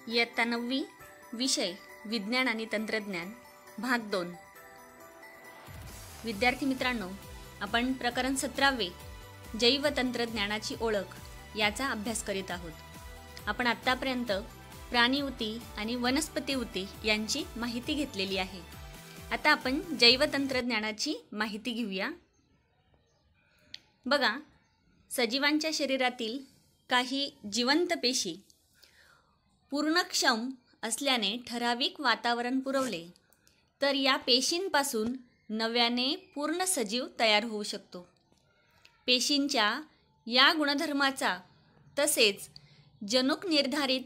इयत्ता 9वी विषय विज्ञान आणि तंत्रज्ञान भाग 2. विद्यार्थी मित्रांनो, आपण प्रकरण 17वे जैव तंत्रज्ञानाची ओळख याचा अभ्यास करीत आहोत. आपण आतापर्यंत प्राणीउती आणि वनस्पती उती यांची माहिती घेतलेली आहे. आता आपण जैव तंत्रज्ञानाची माहिती घेऊया. बघा, सजीवांच्या शरीरातील काही जिवंत पेशी पूर्णक्षम असल्याने ठराविक वातावरण पुरवले तर या पेशींपासून नव्याने पूर्ण सजीव तयार होऊ शकतो. पेशींच्या या गुणधर्माचा तसेच जनुक निर्धारित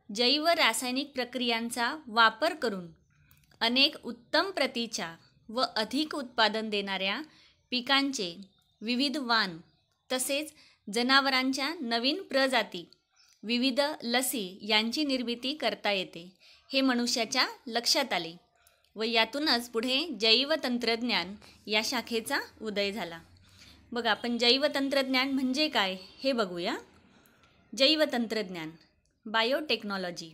जैव रासायनिक प्रक्रियांचा वापर करून अनेक उत्तम प्रतीच्या व अधिक उत्पादन देणाऱ्या पिकांचे विविध वाण तसेच जनावरांच्या नवीन प्रजाती विविध लसी यांची निर्मिती करता येते हे मनुष्याच्या लक्षात आले व यातूनच पुढे जैव तंत्रज्ञान या शाखेचा उदय झाला. बघा, आपण जैव तंत्रज्ञान म्हणजे काय हे बघूया. जैव तंत्रज्ञान बायोटेक्नॉलॉजी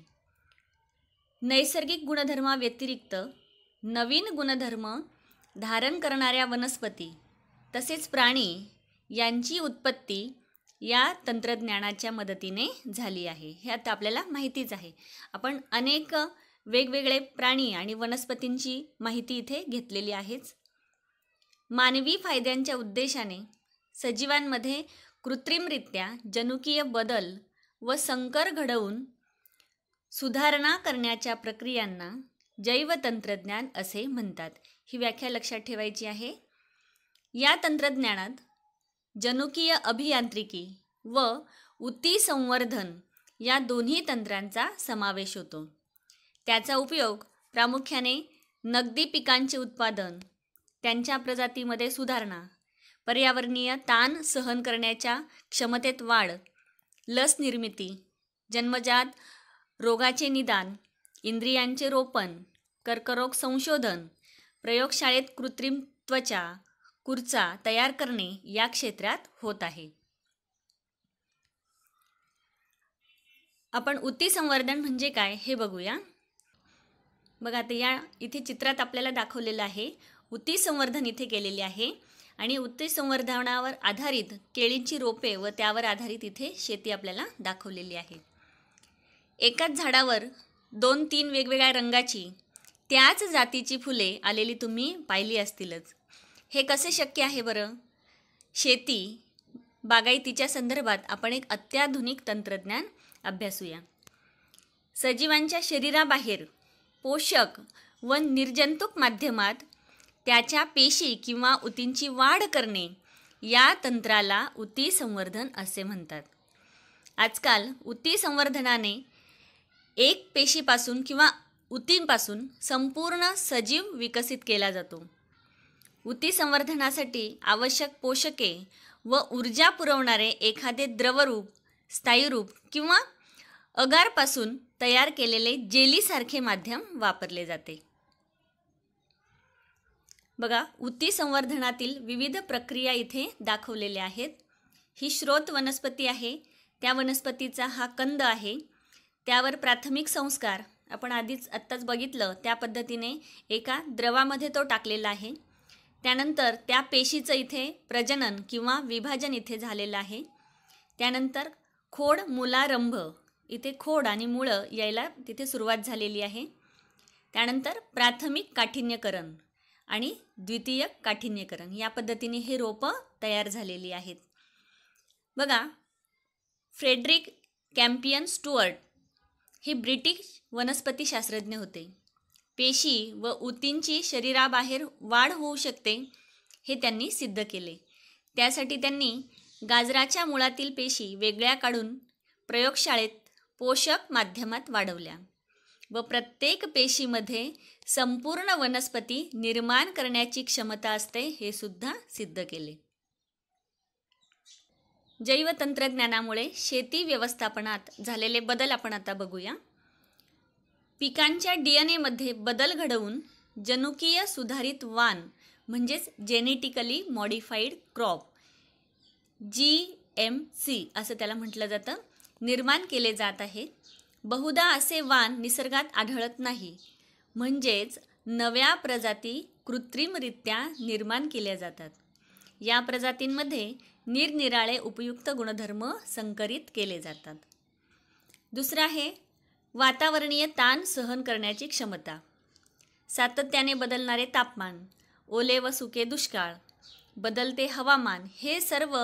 नैसर्गिक गुणधर्माव्यतिरिक्त नवीन गुणधर्म धारण करणाऱ्या वनस्पती तसेच प्राणी यांची उत्पत्ती या तंत्रज्ञानाच्या मदतीने झाली आहे. हे आता आपल्याला माहितीच आहे. आपण अनेक वेगवेगळे प्राणी आणि वनस्पतींची माहिती इथे घेतलेली आहेच. मानवी फायद्यांच्या उद्देशाने सजीवांमध्ये कृत्रिमरित्या जनुकीय बदल व संकर घडवून सुधारणा करण्याच्या प्रक्रियांना जैव तंत्रज्ञान असे म्हणतात. ही व्याख्या लक्षात ठेवायची आहे. या तंत्रज्ञानात जनुकीय अभियांत्रिकी व उती संवर्धन या दोन्ही तंत्रांचा समावेश होतो. त्याचा उपयोग प्रामुख्याने नगदी पिकांचे उत्पादन, त्यांच्या प्रजातीमध्ये सुधारणा, पर्यावरणीय ताण सहन करण्याच्या क्षमतेत वाढ, लस निर्मिती, जन्मजात रोगाचे निदान, इंद्रियांचे रोपण, कर्करोग संशोधन, प्रयोगशाळेत कृत्रिम त्वचा कुरचा तयार करणे या क्षेत्रात होत आहे. आपण उती संवर्धन म्हणजे काय हे बघूया. बघा, आता या इथे चित्रात आपल्याला दाखवलेलं आहे. उती संवर्धन इथे केलेले आहे आणि उती संवर्धनावर आधारित केळींची रोपे व त्यावर आधारित इथे शेती आपल्याला दाखवलेली आहे. एकाच झाडावर 2-3 वेगवेगळ्या रंगाची त्याच जातीची फुले आलेली तुम्ही पाहिली असतीलच. हे कसे शक्य आहे बरं? शेती बागायतीच्या संदर्भात आपण एक अत्याधुनिक तंत्रज्ञान अभ्यासूया. सजीवांच्या शरीराबाहेर पोषक व निर्जंतुक माध्यमात त्याच्या पेशी किंवा उतींची वाढ करणे या तंत्राला उती संवर्धन असे म्हणतात. आजकाल उती संवर्धनाने एक पेशीपासून किंवा उतींपासून संपूर्ण सजीव विकसित केला जातो. उती संवर्धनासाठी आवश्यक पोषके व ऊर्जा पुरवणारे एखादे द्रवरूप, स्थायीरूप किंवा अगारपासून तयार केलेले जेलीसारखे माध्यम वापरले जाते. बघा, उती संवर्धनातील विविध प्रक्रिया इथे दाखवलेल्या आहेत. ही स्रोत वनस्पती आहे. त्या वनस्पतीचा हा कंद आहे. त्यावर प्राथमिक संस्कार आपण आत्ताच बघितलं त्या पद्धतीने एका द्रवामध्ये तो टाकलेला आहे. त्यानंतर त्या पेशीचं इथे प्रजनन किंवा विभाजन इथे झालेलं आहे. त्यानंतर खोड मूलारंभ, इथे खोड आणि मुळं यायला तिथे सुरुवात झालेली आहे. त्यानंतर प्राथमिक काठिन्यकरण आणि द्वितीयक काठिन्यकरण या पद्धतीने हे रोपं तयार झालेली आहेत. बघा, फ्रेडरिक कॅम्पियन स्टुअर्ट हे ब्रिटिश वनस्पतीशास्त्रज्ञ होते. पेशी व उतींची शरीराबाहेर वाढ होऊ शकते हे त्यांनी सिद्ध केले. त्यासाठी त्यांनी गाजराच्या मुळातील पेशी वेगळ्या काढून प्रयोगशाळेत पोषक माध्यमात वाढवल्या व प्रत्येक पेशीमध्ये संपूर्ण वनस्पती निर्माण करण्याची क्षमता असते हे सुद्धा सिद्ध केले. जैव तंत्रज्ञानामुळे शेती व्यवस्थापनात झालेले बदल आपण आता बघूया. पिकांच्या DNA मध्ये बदल घडवून जनुकीय सुधारित वाण म्हणजेच जेनेटिकली मॉडिफाईड क्रॉप GMC असं त्याला म्हटलं जातं निर्माण केले जात आहे. बहुधा असे वाण निसर्गात आढळत नाही, म्हणजेच नव्या प्रजाती कृत्रिमरित्या निर्माण केल्या जातात. या प्रजातींमध्ये निरनिराळे उपयुक्त गुणधर्म संकरित केले जातात. दुसरं आहे वातावरणीय ताण सहन करण्याची क्षमता. सातत्याने बदलणारे तापमान, ओले व सुके दुष्काळ, बदलते हवामान हे सर्व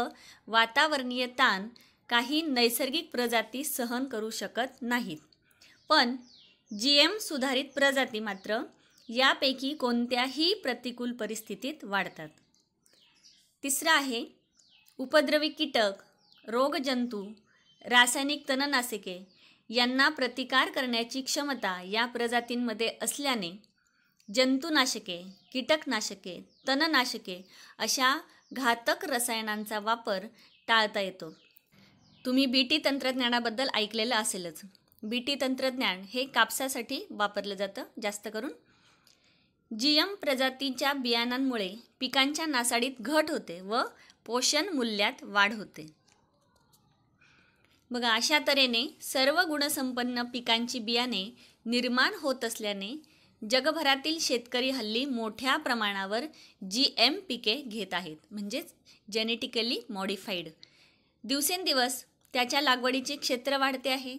वातावरणीय ताण काही नैसर्गिक प्रजाती सहन करू शकत नाहीत. पण GM सुधारित प्रजाती मात्र यापैकी कोणत्याही प्रतिकूल परिस्थितीत वाढतात. तिसरं आहे उपद्रवी कीटक, रोगजंतू, रासायनिक तणनाशके यांना प्रतिकार करण्याची क्षमता या प्रजातींमध्ये असल्याने जंतुनाशके, कीटकनाशके, तणनाशके अशा घातक रसायनांचा वापर टाळता येतो. तुम्ही BT तंत्रज्ञानाबद्दल ऐकलेलं असेलच. BT तंत्रज्ञान हे कापसासाठी वापरलं जातं जास्त करून. GM प्रजातीच्या बियाणांमुळे पिकांच्या नासाडीत घट होते व पोषण मूल्यात वाढ होते. बघा, अशा तऱ्हेने सर्व गुणसंपन्न पिकांची बियाणे निर्माण होत असल्याने जगभरातील शेतकरी हल्ली मोठ्या प्रमाणावर GM पिके घेत आहेत, म्हणजेच जेनेटिकली मॉडिफाईड. दिवसेंदिवस त्याच्या लागवडीचे क्षेत्र वाढते आहे.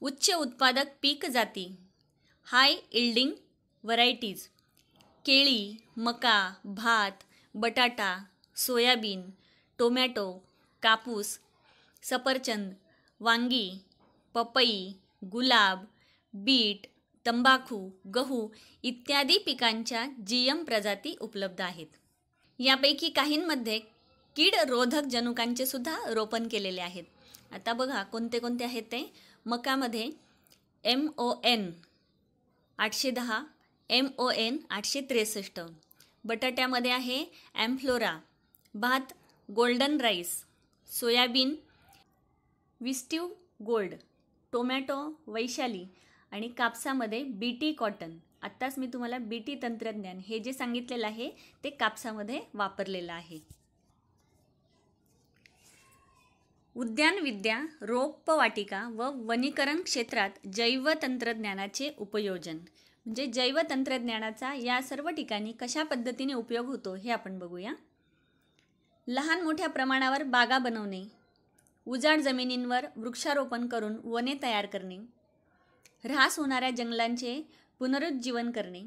उच्च उत्पादक पीक जाती, हाय इल्डिंग व्हरायटीज, केळी, मका, भात, बटाटा, सोयाबीन, टोमॅटो, कापूस, सफरचंद, वांगी, पपई, गुलाब, बीट, तंबाखू, गहू इत्यादी पिकांच्या GM प्रजाती उपलब्ध आहेत. यापैकी काहींमध्ये कीड रोधक जनुकांचे सुद्धा रोपण केलेले आहेत. आता बघा कोणते कोणते आहेत ते. मकामध्ये MON 810, MON 863, बटाट्यामध्ये आहे ॲम्फ्लोरा, भात golden rice, soybean Vistive gold, tomato Vaishali आणि कापसामध्ये BT कॉटन. आत्ताच मी तुम्हाला BT तंत्रज्ञान हे जे सांगितलेलं आहे ते कापसामध्ये वापरलेलं आहे. उद्यानविद्या, रोपवाटिका व वनीकरण क्षेत्रात जैव तंत्रज्ञानाचे उपयोजन, म्हणजे जैव तंत्रज्ञानाचा या सर्व ठिकाणी कशा पद्धतीने उपयोग होतो हे आपण बघूया. लहान मोठ्या प्रमाणावर बागा बनवणे, उजाड जमिनींवर वृक्षारोपण करून वने तयार करणे, ऱ्हास होणाऱ्या जंगलांचे पुनरुज्जीवन करणे,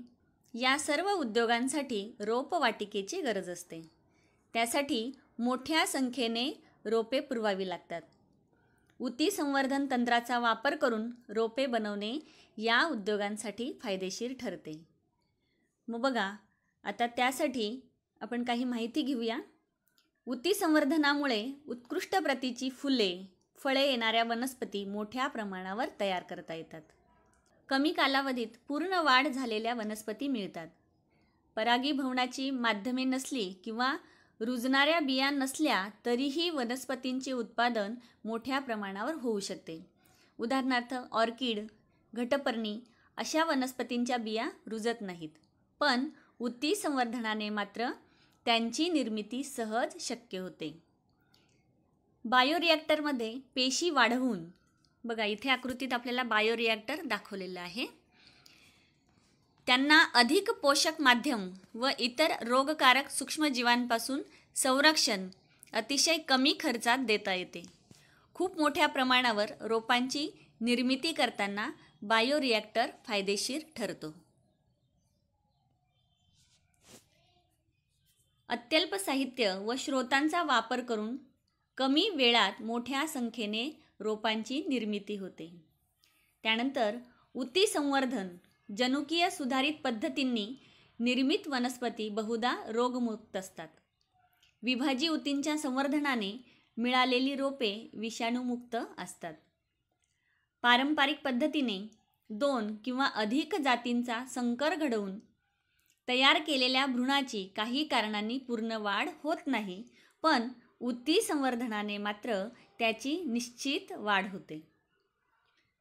या सर्व उद्योगांसाठी रोपवाटिकेची गरज असते. त्यासाठी मोठ्या संख्येने रोपे पुरवावी लागतात. उती संवर्धन तंत्राचा वापर करून रोपे बनवणे या उद्योगांसाठी फायदेशीर ठरते. मग बघा, आता त्यासाठी आपण काही माहिती घेऊया. उती संवर्धनामुळे उत्कृष्ट प्रतीची फुले, फळे येणाऱ्या वनस्पती मोठ्या प्रमाणावर तयार करता येतात. कमी कालावधीत पूर्ण वाढ झालेल्या वनस्पती मिळतात. परागीभवनाची माध्यमे नसली किंवा रुजणाऱ्या बिया नसल्या तरीही वनस्पतींचे उत्पादन मोठ्या प्रमाणावर होऊ शकते. उदाहरणार्थ ऑर्किड, घटपर्णी अशा वनस्पतींच्या बिया रुजत नाहीत, पण उती संवर्धनाने मात्र त्यांची निर्मिती सहज शक्य होते. बायोरिॲक्टरमध्ये पेशी वाढवून, बघा इथे आकृतीत आपल्याला बायोरिॲक्टर दाखवलेलं आहे, त्यांना अधिक पोषक माध्यम व इतर रोगकारक सूक्ष्मजीवांपासून संरक्षण अतिशय कमी खर्चात देता येते. खूप मोठ्या प्रमाणावर रोपांची निर्मिती करताना बायोरिॲक्टर फायदेशीर ठरतो. अत्यल्प साहित्य व स्रोतांचा वापर करून कमी वेळात मोठ्या संख्येने रोपांची निर्मिती होते. त्यानंतर उती संवर्धन, जनुकीय सुधारित पद्धतींनी निर्मित वनस्पती बहुधा रोगमुक्त असतात. विभाजी उतींच्या संवर्धनाने मिळालेली रोपे विषाणूमुक्त असतात. पारंपरिक पद्धतीने 2 किंवा अधिक जातींचा संकर घडवून तयार केलेल्या भ्रूणाची काही कारणांनी पूर्ण वाढ होत नाही, पण उती संवर्धनाने मात्र त्याची निश्चित वाढ होते.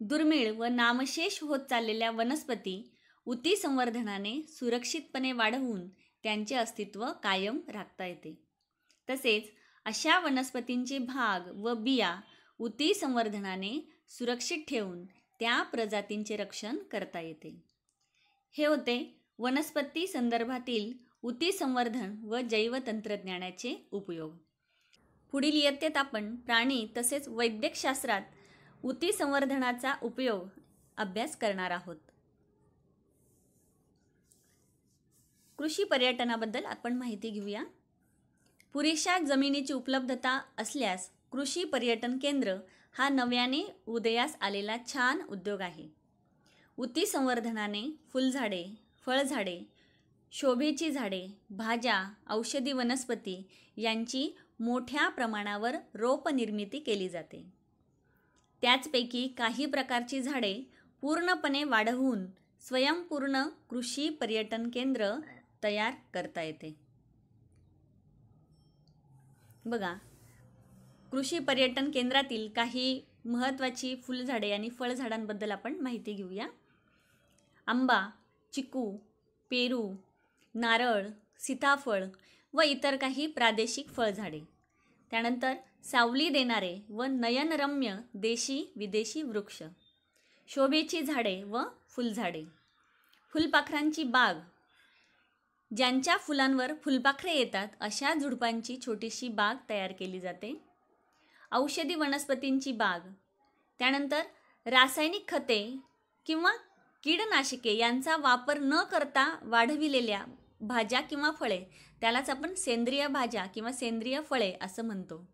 दुर्मिळ व नामशेष होत चाललेल्या वनस्पती उती संवर्धनाने सुरक्षितपणे वाढवून त्यांचे अस्तित्व कायम राखता येते. तसेच अशा वनस्पतींचे भाग व बिया उती संवर्धनाने सुरक्षित ठेवून त्या प्रजातींचे रक्षण करता येते. हे होते वनस्पती संदर्भातील ऊती संवर्धन व जैवतंत्रज्ञानाचे उपयोग. पुढील इयत्तेत आपण प्राणी तसेच वैद्यकशास्त्रात ऊती संवर्धनाचा उपयोग अभ्यास करणार आहोत. कृषी पर्यटनाबद्दल आपण माहिती घेऊया. पुरेशा जमिनीची उपलब्धता असल्यास कृषी पर्यटन केंद्र हा नव्याने उदयास आलेला छान उद्योग आहे. ऊती संवर्धनाने फुलझाडे, फळझाडे, शोभेची झाडे, भाज्या, औषधी वनस्पती यांची मोठ्या प्रमाणावर रोपनिर्मिती केली जाते. त्याचपैकी काही प्रकारची झाडे पूर्णपणे वाढवून स्वयंपूर्ण कृषी पर्यटन केंद्र तयार करता येते. बघा, कृषी पर्यटन केंद्रातील काही महत्त्वाची फुलझाडे आणि फळझाडांबद्दल आपण माहिती घेऊया. आंबा, चिकू, पेरू, नारळ, सीताफळ व इतर काही प्रादेशिक फळझाडे. त्यानंतर सावली देणारे व नयनरम्य देशी विदेशी वृक्ष, शोभेची झाडे व फुलझाडे, फुलपाखरांची बाग, ज्यांच्या फुलांवर फुलपाखरे येतात अशा झुडपांची छोटीशी बाग तयार केली जाते. औषधी वनस्पतींची बाग, त्यानंतर रासायनिक खते किंवा कीडनाशके यांचा वापर न करता वाढविलेल्या भाज्या किंवा फळे, त्यालाच आपण सेंद्रिय भाज्या किंवा सेंद्रिय फळे असं म्हणतो.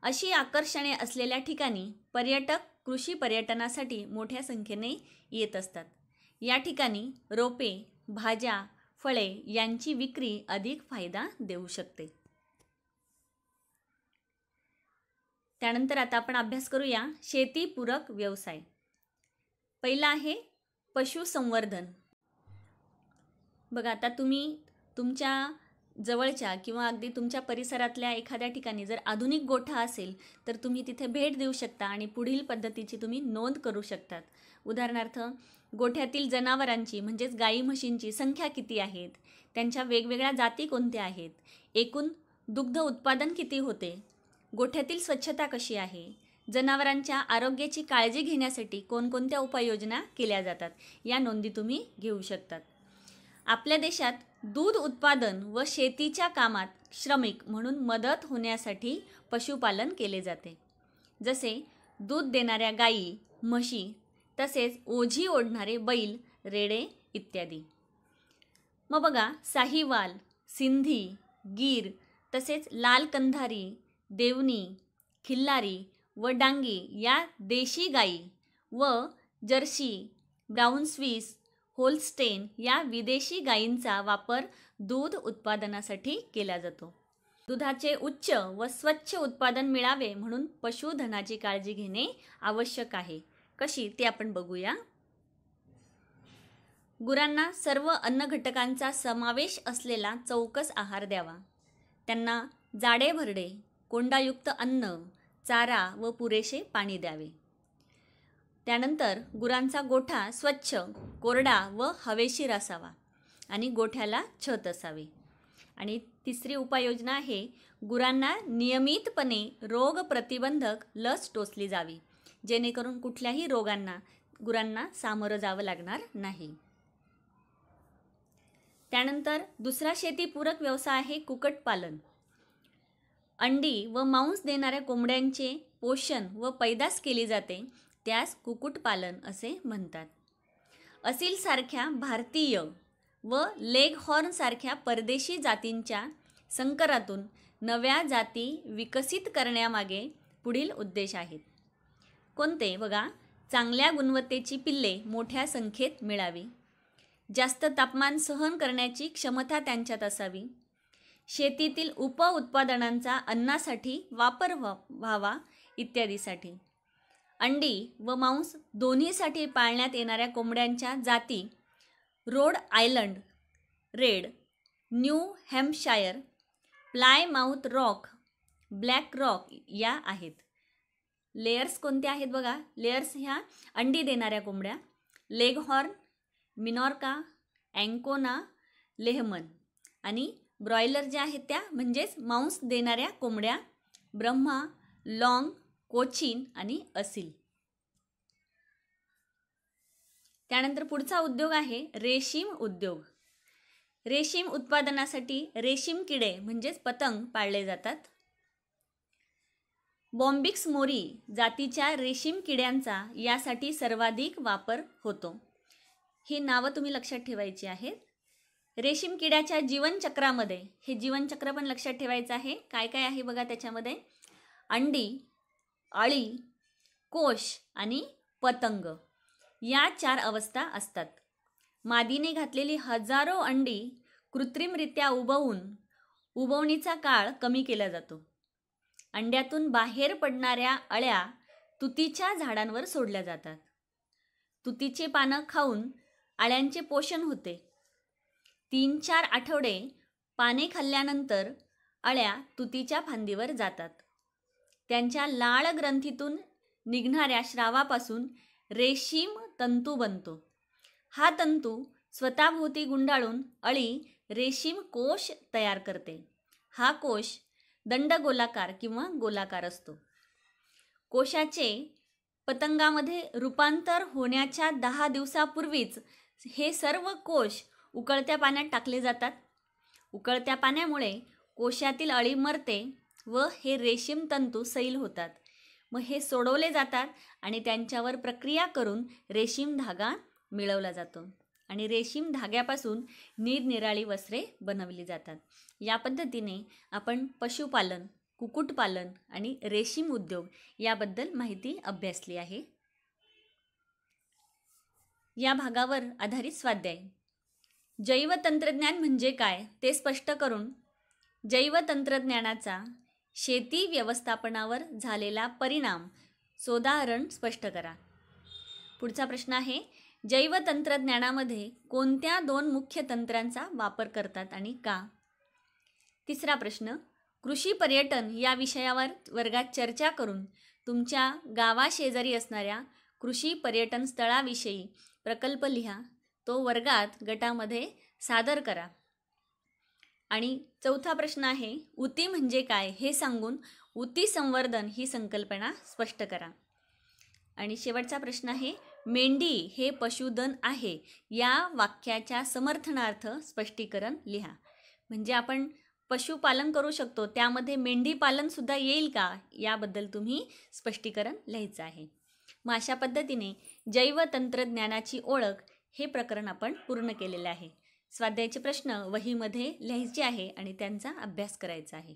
अशी आकर्षणे असलेल्या ठिकाणी पर्यटक कृषी पर्यटनासाठी मोठ्या संख्येने येत असतात. या ठिकाणी रोपे, भाज्या, फळे यांची विक्री अधिक फायदा देऊ शकते. त्यानंतर आता आपण अभ्यास करूया शेतीपूरक व्यवसाय. पहिला आहे पशुसंवर्धन. बघा, आता तुम्ही तुमच्या जवळच्या किंवा अगदी तुमच्या परिसरातल्या एखाद्या ठिकाणी जर आधुनिक गोठा असेल तर तुम्ही तिथे भेट देऊ शकता आणि पुढील पद्धतीची तुम्ही नोंद करू शकतात. उदाहरणार्थ, गोठ्यातील जनावरांची म्हणजेच गाई म्हशींची संख्या किती आहेत, त्यांच्या वेगवेगळ्या जाती कोणत्या आहेत, एकूण दुग्ध उत्पादन किती होते, गोठ्यातील स्वच्छता कशी आहे, जनावरांच्या आरोग्याची काळजी घेण्यासाठी कोणकोणत्या उपाययोजना केल्या जातात, या नोंदी तुम्ही घेऊ शकतात. आपल्या देशात दूध उत्पादन व शेतीच्या कामात श्रमिक म्हणून मदत होण्यासाठी पशुपालन केले जाते. जसे दूध देणाऱ्या गायी, म्हशी, तसेच ओझी ओढणारे बैल, रेडे इत्यादी. मग बघा, साहिवाल, सिंधी, गीर, तसेच लाल कंधारी, देवणी, खिल्लारी व डांगी या देशी गायी व जर्सी, ब्राऊन स्विस, होल्स्टेन या विदेशी गायींचा वापर दूध उत्पादनासाठी केला जातो. दुधाचे उच्च व स्वच्छ उत्पादन मिळावे म्हणून पशुधनाची काळजी घेणे आवश्यक आहे. कशी ते आपण बघूया. गुरांना सर्व अन्न घटकांचा समावेश असलेला चौकस आहार द्यावा. त्यांना जाडे भरडे, कोंडायुक्त अन्न, चारा व पुरेसे पाणी द्यावे. त्यानंतर गुरांचा गोठा स्वच्छ, कोरडा व हवेशीर असावा आणि गोठ्याला छत असावे. आणि तिसरी उपाययोजना आहे गुरांना नियमितपणे रोग प्रतिबंधक लस टोचली जावी, जेणेकरून कुठल्याही रोगांना गुरांना सामोरं जावं लागणार नाही. त्यानंतर दुसरा शेतीपूरक व्यवसाय आहे कुक्कुटपालन. अंडी व मांस देणाऱ्या कोंबड्यांचे पोषण व पैदास केली जाते, त्यास कुक्कुटपालन असे म्हणतात. असील सारख्या भारतीय व लेगहॉर्न सारख्या परदेशी जातींच्या संकरातून नव्या जाती विकसित करण्यामागे पुढील उद्देश आहेत. कोणते? बघा, चांगल्या गुणवत्तेची पिल्ले मोठ्या संख्येत मिळावी, जास्त तापमान सहन करण्याची क्षमता त्यांच्यात असावी, शेतीतील उपउत्पादनांचा अन्नासाठी वापर व्हावा इत्यादीसाठी. अंडी व मांस दोन्हीसाठी पाळण्यात येणाऱ्या कोंबड्यांच्या जाती road island red, new Hampshire, Plymouth rock, black rock या आहेत. लेयर्स कोणत्या आहेत? बघा, लेयर्स ह्या अंडी देणाऱ्या कोंबड्या, लेगहॉर्न, मिनॉर्का, अँकोना, लेहमन. आणि ब्रॉयलर ज्या आहेत त्या म्हणजेच मांस देणाऱ्या कोंबड्या, ब्रह्मा, लॉंग, कोचीन आणि असील. त्यानंतर पुढचा उद्योग आहे रेशीम उद्योग. रेशीम उत्पादनासाठी रेशीम किडे म्हणजेच पतंग पाळले जातात. बॉम्बिक्स मोरी जातीच्या रेशीम किड्यांचा यासाठी सर्वाधिक वापर होतो. ही नावं तुम्ही लक्षात ठेवायची आहेत. रेशीम किड्याच्या जीवनचक्रामध्ये, हे जीवनचक्र पण लक्षात ठेवायचं आहे. काय काय आहे बघा त्याच्यामध्ये. अंडी, अळी, कोश आणि पतंग या 4 अवस्था असतात. मादीने घातलेली हजारो अंडी कृत्रिमरित्या उबवणीचा काळ कमी केला जातो. अंड्यातून बाहेर पडणाऱ्या अळ्या तुतीच्या झाडांवर सोडल्या जातात. तुतीचे पानं खाऊन अळ्यांचे पोषण होते. 3-4 आठवडे पाने खाल्ल्यानंतर अळ्या तुतीच्या फांदीवर जातात. त्यांच्या लाळ ग्रंथीतून निघणाऱ्या स्रावापासून रेशीम तंतू बनतो. हा तंतू स्वतःभोवती गुंडाळून अळी रेशीम कोश तयार करते. हा कोश दंडगोलाकार किंवा गोलाकार असतो. कोशाचे पतंगामध्ये रूपांतर होण्याच्या 10 दिवसापूर्वीच हे सर्व कोश उकळत्या पाण्यात टाकले जातात. उकळत्या पाण्यामुळे कोशातील अळी मरते व हे रेशीम तंतू सैल होतात. मग हे सोडवले जातात आणि त्यांच्यावर प्रक्रिया करून रेशीम धागा मिळवला जातो आणि रेशीम धाग्यापासून निरनिराळी वस्त्रे बनवली जातात. या पद्धतीने आपण पशुपालन, कुक्कुटपालन आणि रेशीम उद्योग याबद्दल माहिती अभ्यासली आहे. या भागावर आधारित स्वाध्याय. जैवतंत्रज्ञान म्हणजे काय ते स्पष्ट करून जैवतंत्रज्ञानाचा शेती व्यवस्थापनावर झालेला परिणाम सोदाहरण स्पष्ट करा. पुढचा प्रश्न आहे, जैवतंत्रज्ञानामध्ये कोणत्या 2 मुख्य तंत्रांचा वापर करतात आणि का? तिसरा प्रश्न, कृषी पर्यटन या विषयावर वर्गात चर्चा करून तुमच्या गावाशेजारी असणाऱ्या कृषी पर्यटन स्थळाविषयी प्रकल्प लिहा. तो वर्गात गटामध्ये सादर करा. आणि चौथा प्रश्न आहे, ऊती म्हणजे काय हे सांगून ऊती संवर्धन ही संकल्पना स्पष्ट करा. आणि शेवटचा प्रश्न आहे, मेंढी हे पशुधन आहे या वाक्याच्या समर्थनार्थ स्पष्टीकरण लिहा. म्हणजे आपण पशुपालन करू शकतो, त्यामध्ये मेंढी पालन सुद्धा येईल का याबद्दल तुम्ही स्पष्टीकरण लिहायचं आहे. मग अशा पद्धतीने जैवतंत्रज्ञानाची ओळख हे प्रकरण आपण पूर्ण केलेलं आहे. स्वाध्यायाचे प्रश्न वहीमध्ये लिहायचे आहे आणि त्यांचा अभ्यास करायचा आहे.